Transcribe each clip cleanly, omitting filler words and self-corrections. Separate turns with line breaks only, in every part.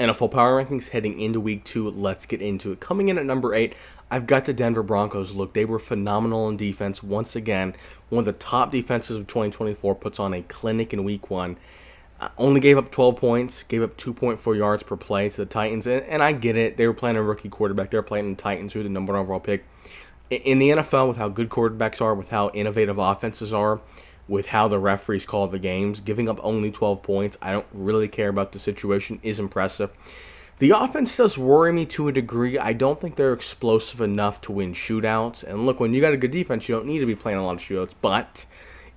NFL Power Rankings heading into week 2. Let's get into it. Coming in at number 8, I've got the Denver Broncos. Look, they were phenomenal in defense. Once again, one of the top defenses of 2024 puts on a clinic in week 1. Only gave up 12 points, gave up 2.4 yards per play to the Titans. And I get it. They were playing a rookie quarterback. They were playing the Titans, who are the number 1 overall pick. In the NFL, with how good quarterbacks are, with how innovative offenses are, with how the referees call the games, giving up only 12 points, I don't really care about the situation, is impressive. The offense does worry me to a degree. I don't think they're explosive enough to win shootouts. And look, when you got a good defense, you don't need to be playing a lot of shootouts. But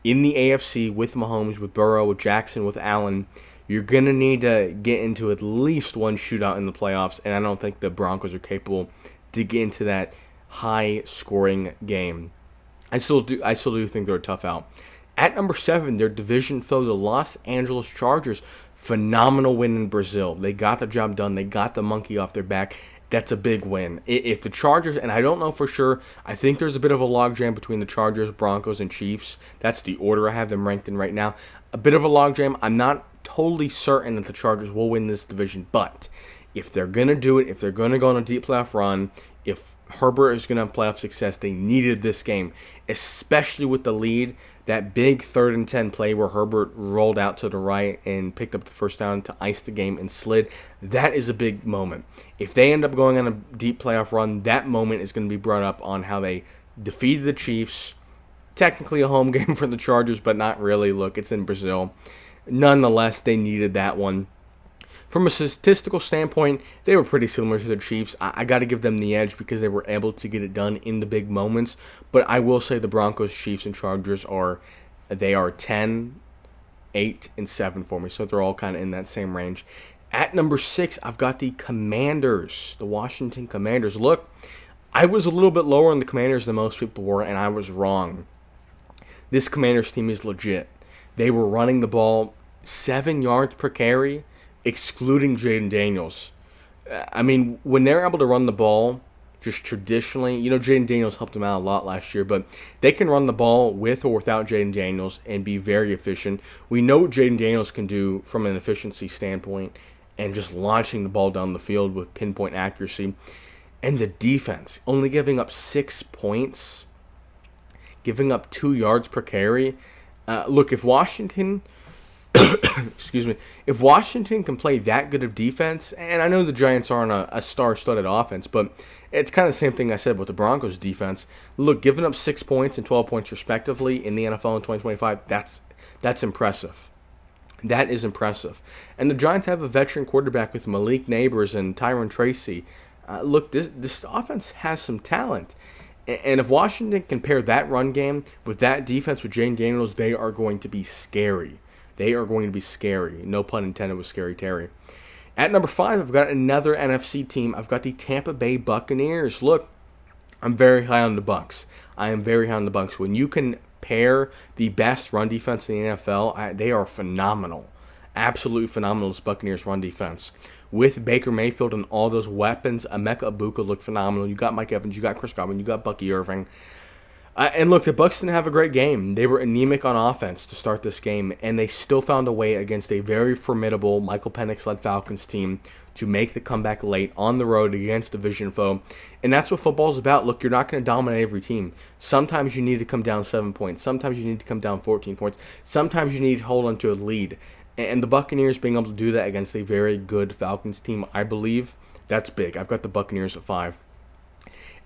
in the AFC, with Mahomes, with Burrow, with Jackson, with Allen, you're going to need to get into at least one shootout in the playoffs. And I don't think the Broncos are capable to get into that high-scoring game. I still do think they're a tough out. At number 7, their division foe, the Los Angeles Chargers. Phenomenal win in Brazil. They got the job done. They got the monkey off their back. That's a big win. If the Chargers, and I don't know for sure, I think there's a bit of a logjam between the Chargers, Broncos, and Chiefs. That's the order I have them ranked in right now. A bit of a logjam. I'm not totally certain that the Chargers will win this division, but if they're going to do it, if they're going to go on a deep playoff run, if Herbert is going to have playoff success, they needed this game, especially with the lead. That big 3rd and 10 play where Herbert rolled out to the right and picked up the first down to ice the game and slid, that is a big moment. If they end up going on a deep playoff run, that moment is going to be brought up on how they defeated the Chiefs. Technically a home game for the Chargers, but not really. Look, it's in Brazil. Nonetheless, they needed that one. From a statistical standpoint, they were pretty similar to the Chiefs. I got to give them the edge because they were able to get it done in the big moments. But I will say the Broncos, Chiefs, and Chargers are 10, 8, and 7 for me. So they're all kind of in that same range. At number 6, I've got the Commanders, the Washington Commanders. Look, I was a little bit lower on the Commanders than most people were, and I was wrong. This Commanders team is legit. They were running the ball 7 yards per carry, excluding Jaden Daniels. I mean, when they're able to run the ball, just traditionally, Jaden Daniels helped them out a lot last year, but they can run the ball with or without Jaden Daniels and be very efficient. We know what Jaden Daniels can do from an efficiency standpoint and just launching the ball down the field with pinpoint accuracy. And the defense, only giving up 6 points, giving up 2 yards per carry. Look, if Washington... if Washington can play that good of defense, and I know the Giants aren't a star-studded offense, but it's kind of the same thing I said with the Broncos defense. Look, giving up 6 points and 12 points respectively in the NFL in 2025, that's impressive. That is impressive. And the Giants have a veteran quarterback with Malik Neighbors and Tyron Tracy. Look, this offense has some talent. And if Washington can pair that run game with that defense with Jane Daniels, they are going to be scary. They are going to be scary. No pun intended with Scary Terry. At number 5, I've got another NFC team. I've got the Tampa Bay Buccaneers. Look, I'm very high on the Bucs. I am very high on the Bucs. When you can pair the best run defense in the NFL, they are phenomenal. Absolutely phenomenal, this Buccaneers run defense. With Baker Mayfield and all those weapons, Emeka Egbuka looked phenomenal. You got Mike Evans, you got Chris Godwin, you got Bucky Irving. And look, the Bucs didn't have a great game. They were anemic on offense to start this game, and they still found a way against a very formidable Michael Penix-led Falcons team to make the comeback late on the road against a division foe. And that's what football's about. Look, you're not going to dominate every team. Sometimes you need to come down 7 points. Sometimes you need to come down 14 points. Sometimes you need to hold on to a lead. And the Buccaneers being able to do that against a very good Falcons team, I believe, that's big. I've got the Buccaneers at 5.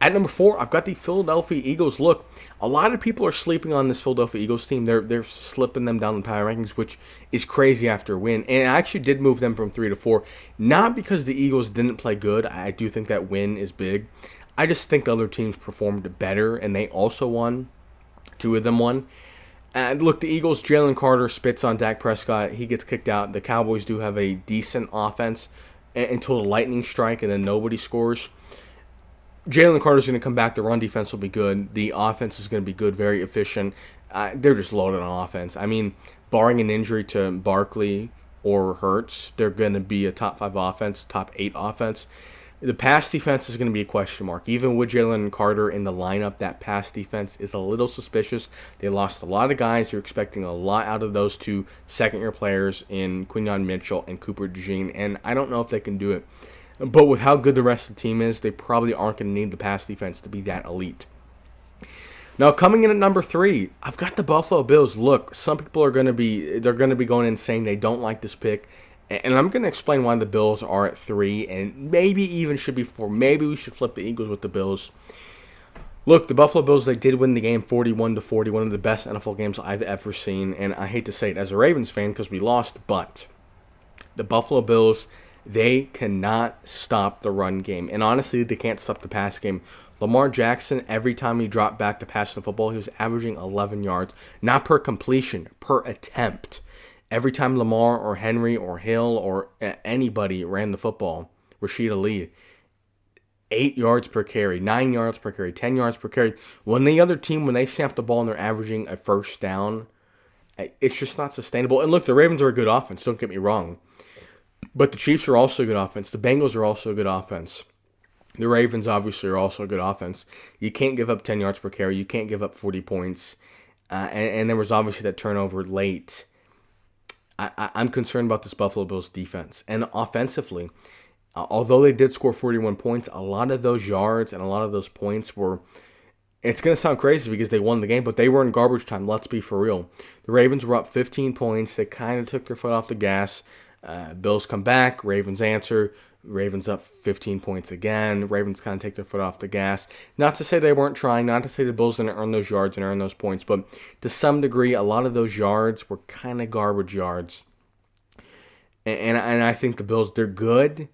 At number 4, I've got the Philadelphia Eagles. Look, a lot of people are sleeping on this Philadelphia Eagles team. They're slipping them down the power rankings, which is crazy after a win. And I actually did move them from 3 to 4, not because the Eagles didn't play good. I do think that win is big. I just think the other teams performed better, and they also won. 2 of them won. And look, the Eagles, Jalen Carter spits on Dak Prescott. He gets kicked out. The Cowboys do have a decent offense until the lightning strike, and then nobody scores. Jalen Carter's going to come back. The run defense will be good. The offense is going to be good, very efficient. They're just loaded on offense. I mean, barring an injury to Barkley or Hurts, they're going to be a top 5 offense, top 8 offense. The pass defense is going to be a question mark. Even with Jalen Carter in the lineup, that pass defense is a little suspicious. They lost a lot of guys. You're expecting a lot out of those two second-year players in Quinyon Mitchell and Cooper DeJean, and I don't know if they can do it. But with how good the rest of the team is, they probably aren't going to need the pass defense to be that elite. Now, coming in at number 3, I've got the Buffalo Bills. Look, some people are going to be going in saying they don't like this pick, and I'm going to explain why the Bills are at 3, and maybe even should be 4. Maybe we should flip the Eagles with the Bills. Look, the Buffalo Bills, they did win the game 41-40, one of the best NFL games I've ever seen, and I hate to say it as a Ravens fan because we lost, but the Buffalo Bills, they cannot stop the run game, and honestly, they can't stop the pass game. Lamar Jackson, every time he dropped back to pass the football, he was averaging 11 yards, not per completion, per attempt. Every time Lamar or Henry or Hill or anybody ran the football, Rashid Ali, 8 yards per carry, 9 yards per carry, 10 yards per carry. When the other team, when they snap the ball and they're averaging a first down, it's just not sustainable. And look, the Ravens are a good offense, don't get me wrong. But the Chiefs are also a good offense. The Bengals are also a good offense. The Ravens obviously are also a good offense. You can't give up 10 yards per carry. You can't give up 40 points. And there was obviously that turnover late. I'm concerned about this Buffalo Bills defense. And offensively, although they did score 41 points, a lot of those yards and a lot of those points were, it's going to sound crazy because they won the game, but they were in garbage time. Let's be for real. The Ravens were up 15 points. They kind of took their foot off the gas. Bills come back. Ravens answer. Ravens up 15 points again. Ravens kind of take their foot off the gas. Not to say they weren't trying, not to say the Bills didn't earn those yards and earn those points, but to some degree, a lot of those yards were kind of garbage yards. And I think the Bills, they're good,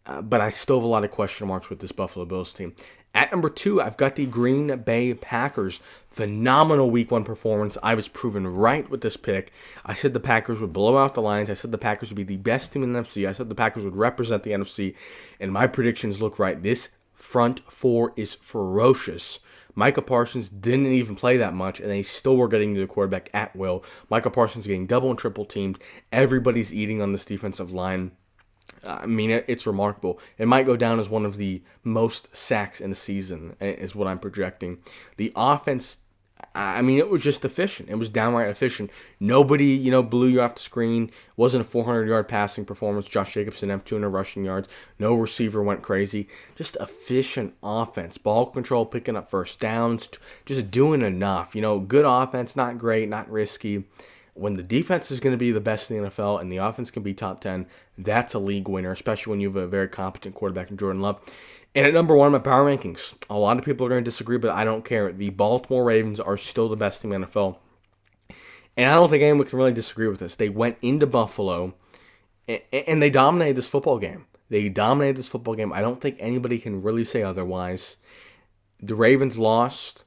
but I still have a lot of question marks with this Buffalo Bills team. At number 2, I've got the Green Bay Packers. Phenomenal Week 1 performance. I was proven right with this pick. I said the Packers would blow out the Lions. I said the Packers would be the best team in the NFC. I said the Packers would represent the NFC. And my predictions look right. This front four is ferocious. Micah Parsons didn't even play that much, and they still were getting to the quarterback at will. Micah Parsons getting double and triple teamed. Everybody's eating on this defensive line. I mean, it's remarkable. It might go down as one of the most sacks in the season, is what I'm projecting. The offense, I mean, it was just efficient. It was downright efficient. Nobody, blew you off the screen. It wasn't a 400-yard passing performance. Josh Jacobs didn't have 200 rushing yards. No receiver went crazy. Just efficient offense. Ball control, picking up first downs, just doing enough. Good offense, not great, not risky. When the defense is going to be the best in the NFL and the offense can be top 10, that's a league winner, especially when you have a very competent quarterback in Jordan Love. And at number 1, my power rankings. A lot of people are going to disagree, but I don't care. The Baltimore Ravens are still the best team in the NFL. And I don't think anyone can really disagree with this. They went into Buffalo, and they dominated this football game. I don't think anybody can really say otherwise. The Ravens lost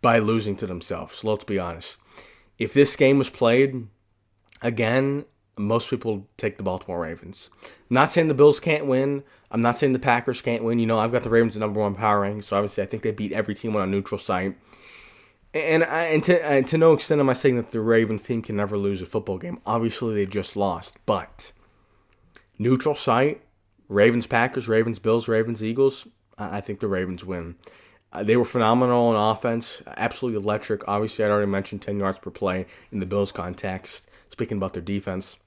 by losing to themselves. Let's be honest. If this game was played again, most people take the Baltimore Ravens. I'm not saying the Bills can't win. I'm not saying the Packers can't win. I've got the Ravens at number 1 power ranking, so obviously I think they beat every team on a neutral site. And to no extent am I saying that the Ravens team can never lose a football game. Obviously, they just lost. But neutral site, Ravens Packers, Ravens Bills, Ravens Eagles, I think the Ravens win. They were phenomenal in offense, absolutely electric. Obviously, I'd already mentioned 10 yards per play in the Bills context, speaking about their defense.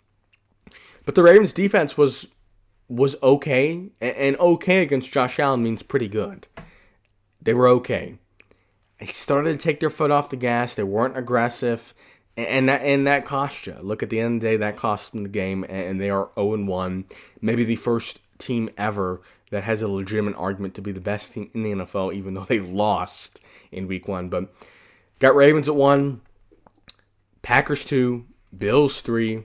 But the Ravens' defense was okay, and okay against Josh Allen means pretty good. They were okay. They started to take their foot off the gas. They weren't aggressive, and that cost you. Look, at the end of the day, that cost them the game, and they are 0-1. Maybe the first team ever that has a legitimate argument to be the best team in the NFL, even though they lost in Week 1. But got Ravens at 1, Packers 2, Bills 3,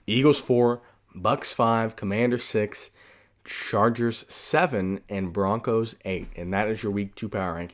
Eagles 4, Bucks 5, Commanders 6, Chargers 7, and Broncos 8. And that is your Week 2 power ranking.